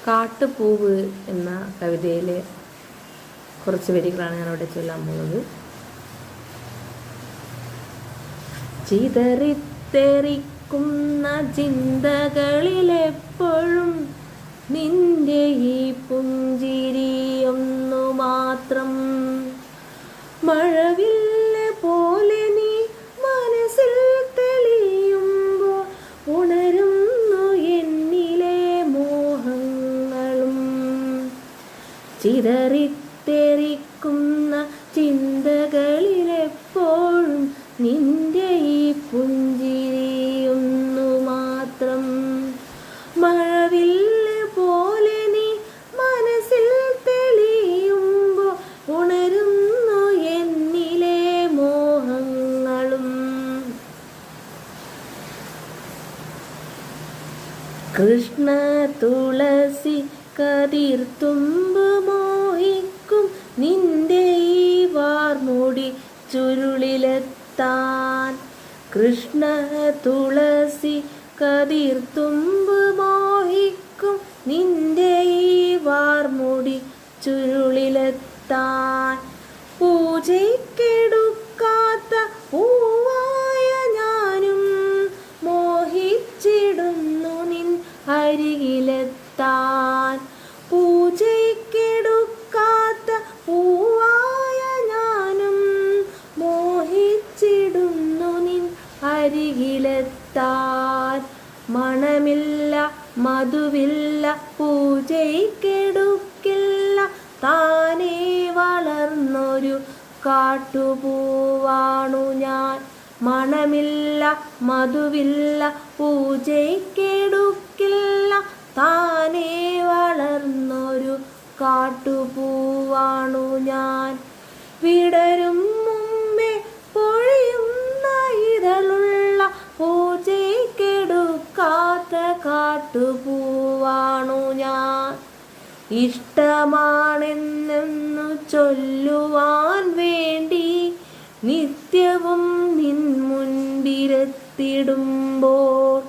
കാട്ടുപൂവ് എന്ന കവിതയിലെ കുറച്ച് വരികളാണ് ഞാനിവിടെ ചൊല്ലാൻ പോകുന്നത്. ചിതറിത്തെറിക്കുന്ന ചിന്തകളിലെപ്പോഴും നിന്റെ ഈ പുഞ്ചിരിയൊന്നു മാത്രം. മഴവില്ല് പോലെ നീ മനസ്സിൽ തെളിയുമ്പോൾ ഉണരുന്നു എന്നിലെ മോഹങ്ങളും. ചിതറിത്തെറിക്കുന്ന ചിന്തകളിലെപ്പോഴും നിന്റെ ഈ പുഞ്ചിരിയൊന്നു മാത്രം. മഴവില്ല് പോലെ നീ മനസ്സിൽ തെളിയുമ്പോൾ ഉണരുന്നു എന്നിലെ മോഹങ്ങളും. കൃഷ്ണ തുളസി കതിർത്തുമ്പ് മോഹിക്കും നിന്റെ ഈ വാർമുടി ചുരുളിലെത്താൻ. കൃഷ്ണ തുളസി കതിർത്തുമ്പ് മോഹിക്കും നിന്റെ ഈ വാർമുടി ചുരുളിലെത്താൻ. പൂജയ്ക്കെടുക്കാത്ത പൂവായ ഞാനും മോഹിച്ചിടുന്നു നിൻ അരികിലെത്താൻ. പൂജയ്ക്കെടുക്കാത്ത പൂവായ ഞാനും മോഹിച്ചിടുന്നു നിൻ അരികിലെത്താൻ. മണമില്ല മധുവില്ല പൂജയ്ക്കെടുക്കില്ല താനേ വളർന്നൊരു കാട്ടുപൂവാണു ഞാൻ. മണമില്ല മധുവില്ല പൂജയ്ക്കെടുക്കില്ല താനേ വളർന്നൊരു കാട്ടുപൂവാണു ഞാൻ. വിടരും മുമ്പേ പൊഴിയുന്ന ഇതളുള്ള പൂജയ്ക്കെടുക്കാത്ത കാട്ടുപൂവാണു ഞാൻ. ഇഷ്ടമാണെന്നു ചൊല്ലുവാൻ വേണ്ടി നിത്യവും നിൻ മുൻപിലെത്തിടുമ്പോൾ